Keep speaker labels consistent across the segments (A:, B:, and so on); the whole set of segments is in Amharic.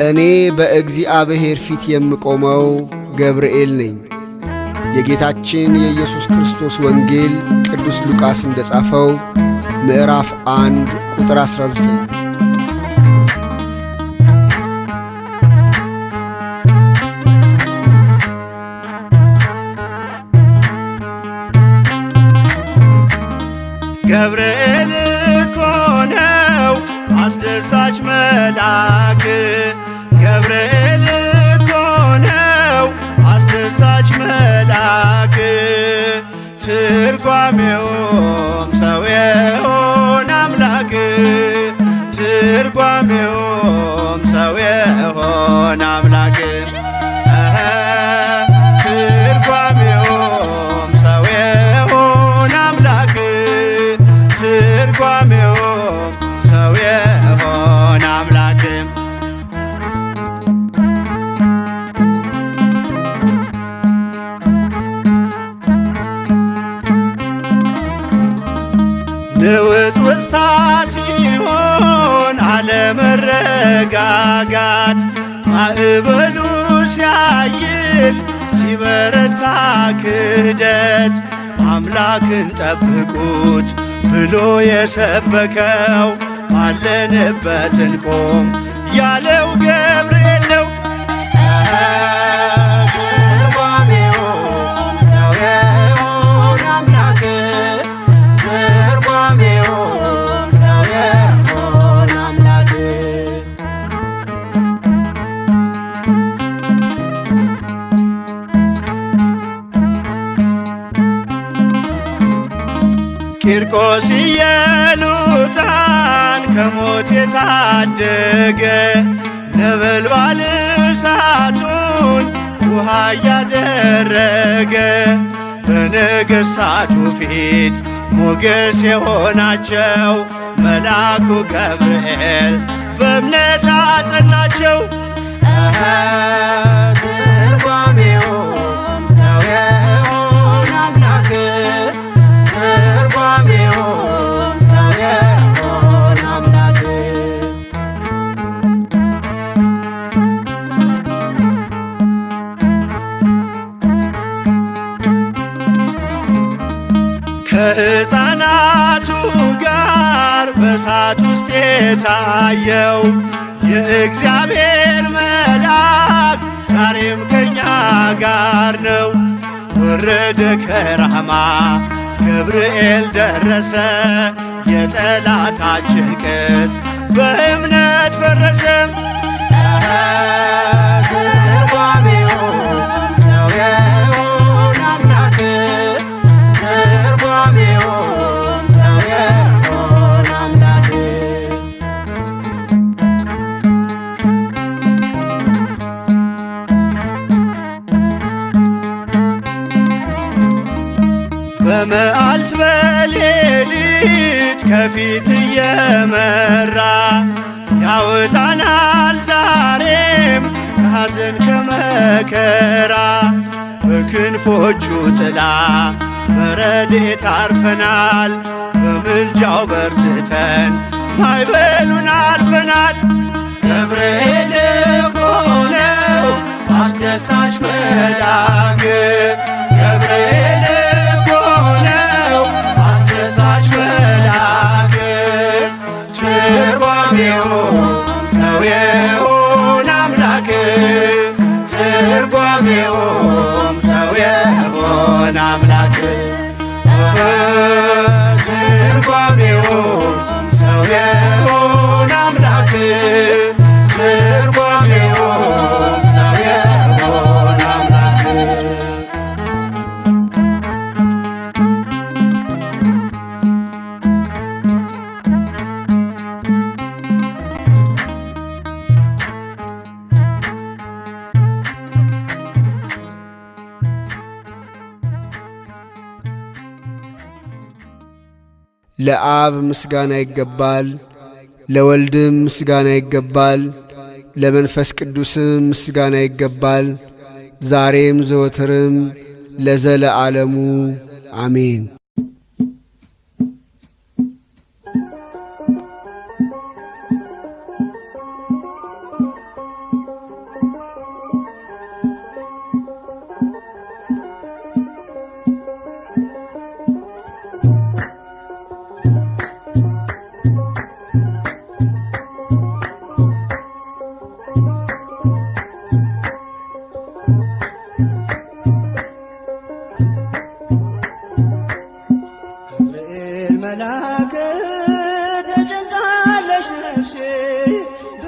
A: እኔ በእግዚአብሔር ፊት የምቆመው ገብርኤል ነኝ። የጌታችን የኢየሱስ ክርስቶስ ወንጌል ቅዱስ ሉቃስ እንደጻፈው ምዕራፍ 1 ቁጥር 19።
B: ገብርኤል እኮ ነው አስደሳች መልአክ፣ ገብርኤል እኮ ነው አስደሳች መልአክ። ትርጓሜውም ሰው የሆነ አምላክ፣ ትርጓሜውም ሰው የሆነ አምላክ። ትርጓሜውም ሰው የሆነ አምላክ፣ ትርጓሜውም ሰው የሆነ አምላክ። ንውጽውጽታ ሲሆን አለመረጋጋት፣ ማዕበሉ ሲያይል ሲበረታ ክህደት፣ አምላክን ጠብቁት ብሎ የሰበከው ባለንበት እንቆም ያለው ገብርኤል ነው።
C: ትርጓሜውም ሰው የሆነ አምላክ፣ ትርጓሜውም ሰው የሆነ አምላክ።
B: ቂርቆስ ኢየሉጣን ከሞት የታደገ፣ ነበልባል እሳቱን ውሃ እያደረገ፣ በነገሥታቱ ፊት ሞገስ የሆናቸው መልአኩ ገብርኤል በእምነት አጸናቸው።
C: ትርጓሜውም ሰው የሆነ አምላክ፣ ትርጓሜውም ሰው የሆነ አምላክ።
B: ከሕፃናቱ ጋር በእሳት ውስጥ የታየው የእግዚአብሔር መልአክ ዛሬም ከእኛ ጋር ነው። ወረደ ከራማ ገብርኤል ደረሰ፣ የጠላታችን ቅጽ በእምነት ፈረሰ።
C: ትርጓሜውም ሰው የሆነ አምላክ፣ ትርጓሜውም ሰው የሆነ አምላክ።
B: በመዓልት በሌሊት ከፊት እየመራ ያወጣናል ዛሬም ከሐዘን ከመከራ። በክንፎቹ ጥላ በረድኤት አርፈናል፣ በምልጃው በርትተን ማዕበሉን አልፈናል።
C: ገብርኤል እኮ ነው አስደሳች መልአክ፣
B: ገብርኤል እኮ ነው አስደሳች መልአክ። ትርጓሜውም ሰው የሆነ አምላክ፣ ትርጓሜውም ሰው የሆነ አምላክ። ትርጓሜውም ሰው የሆነ አምላክ፣ ትርጓሜውም ሰው የሆነ አምላክ።
A: ለአብ ምስጋና ይገባል፣ ለወልድም ምስጋና ይገባል፣ ለመንፈስ ቅዱስም ምስጋና ይገባል፣ ዛሬም ዘወትርም ለዘለዓለሙ አሜን።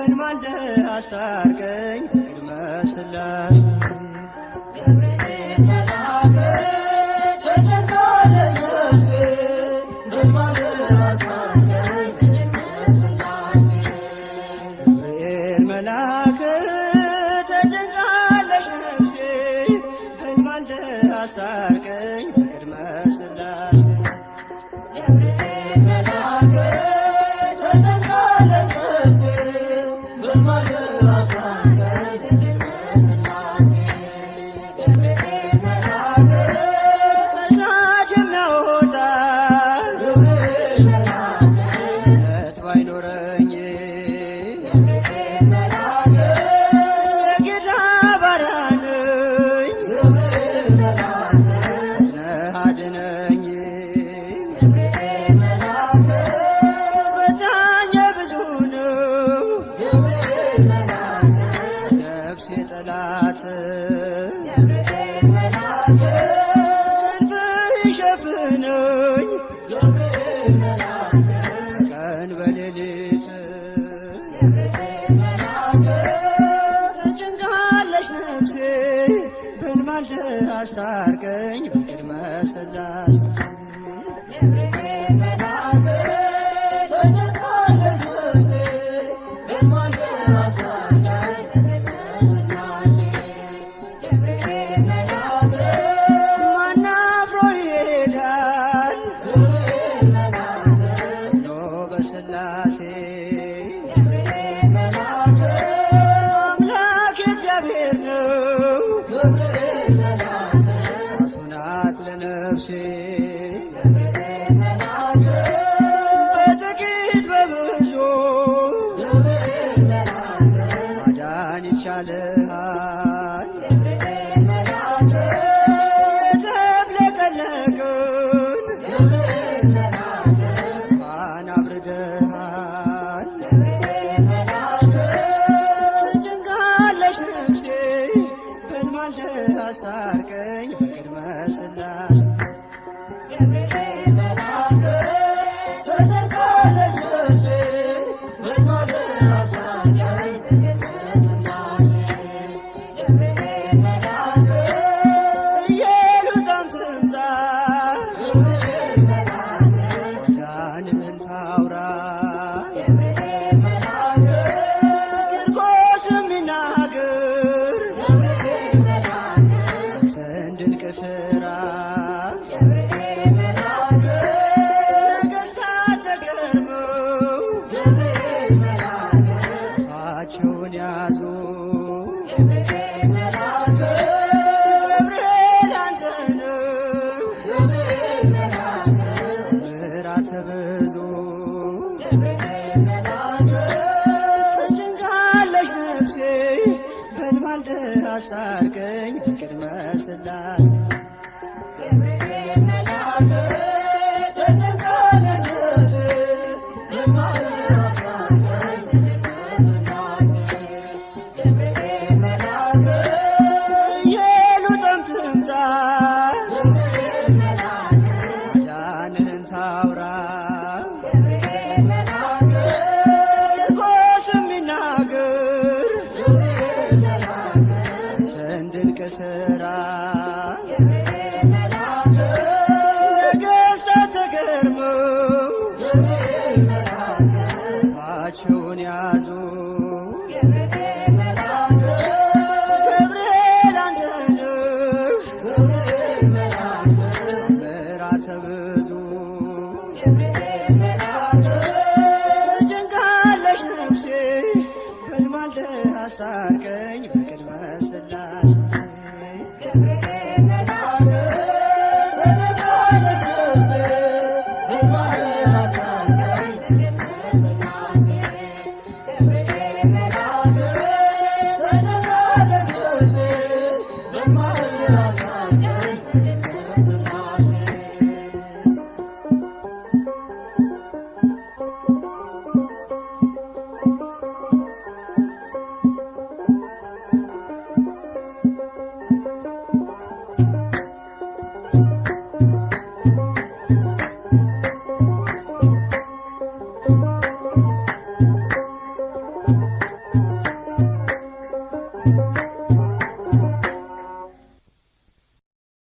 C: በልማልደ አስታርቀኝ በቅድመ ሥላሴ
D: ገብርኤል መልአክ ተጨንቃለች ነፍሴ በልማልደ አስታርቀኝ በቅድመ ሥላሴ
C: ገብርኤል መልአክ ተጨንቃለች ነፍሴ በልማልደ አስታርቀኝ በቅድመ ሥላሴ
D: ገብርኤል መልአክ ተጨንቃለች ነፍሴ በልማልደ አስታርቀኝ በቅድመ ሥላሴ ገብርኤል መልአክ
C: ከእሳት የሚያወጣ
D: ገብርኤል መልአክ
C: እምነት ባይኖረኝ
D: ገብርኤል መልአክ
C: የጌታ ባሪያ ነኝ
D: ገብርኤል መልአክ
C: ነህ አድነኝ
D: ገብርኤል መልአክ
C: ፈታኝ ብዙ ነው
D: ገብርኤል መልአክ
C: ነፍሴ ጠላት
D: ገብርኤል መልአክ
C: ክንፍህ ይሸፍነኝ
D: ገብርኤል መልአክ
C: ቀን በሌሊት
D: ገብርኤል መልአክ
C: ተጨንቃለች ነፍሴ በልማልደ አስታርቀኝ በቅድመ ሥላሴ
D: ገብርኤል መልአክ ተጨንቃለች ነፍሴ በልማልደ አስታርቀኝ በቅድመ ሥላሴ ገብርኤል መልአክ
C: ማን አፍሮ ይሄዳል
D: ገብርኤል መልአክ
C: ኖ በሥላሴ
D: ገብርኤል መልአክ
C: አምላክ እግዚአብሔር ነው
D: ገብርኤል መልአክ
C: ራሱ ናት ለነፍሴ
D: ገብርኤል መልአክ
C: በጥቂት በብዙ
D: ገብርኤል መልአክ
C: ማዳን ይቻልሃል
D: ገብርኤል መልአክ
C: የተፍለቀለቅን
D: ገብርኤል መልአክ
C: ፋና አብርደሃል
D: ገብርኤል መልአክ
C: ተጨንቃለች ነፍሴ በልማልደ አስታርቀኝ በቅድመ ሥላሴ
D: ገብርኤል መልአክ ተጨንቃለች ነፍሴ በልማልደ አስታርቀኝ በቅድመ ሥላሴ ገብርኤል መልአክ
C: ኢየሉጣም ትምጣ
D: ገብርኤል መልአክ
C: ማዳንህን ታውራ
D: ገብርኤል መልአክ
C: ቂርቆስ የሚናገር
D: ገብርኤል መልአክ
C: አንተን ድንቅ ሥራ
D: ገብርኤል መልአክ
C: ነገሥታት ተገርመው
D: ገብርኤል መልአክ
C: አፋቸውን ያዙ
D: ገብርኤል መልአክ
C: ገብርኤል አንተ ነህ
D: ገብርኤል መልአክ
C: ምሕረት ብዙ
D: ገብርኤል መልአክ
C: ተጨንቃለች ነፍሴ በልማልደ አስታርቀኝ በቅድመ ሥላሴ
D: ገብርኤል መልአክ ተጨንቃለች ነፍሴ በልማልደ አስታርቀኝ በቅድመ ሥላሴ ገብርኤል መልአክ
C: ኢየሉጣም ትምጣ
D: ገብርኤል መልአክ
C: ማዳንህን ታውራ
D: ገብርኤል መልአክ
C: ቂርቆስ የሚናገር
D: ገብርኤል መልአክ
C: አንተን ድንቅ ሥራ
D: ገብርኤል መልአክ
C: ነገሥታት ተገርመው
D: ገብርኤል መልአክ
C: አፋቸውን ያዙ
D: ገብርኤል መልአክ
C: ገብርኤል አንተ ነህ
D: ገብርኤል መልአክ
C: ምሕረት ብዙ
D: ገብርኤል መልአክ
C: ተጨንቃለች ነፍሴ በልማልደ አስታርቀኝ በቅድመ ሥላሴ
D: ገብርኤል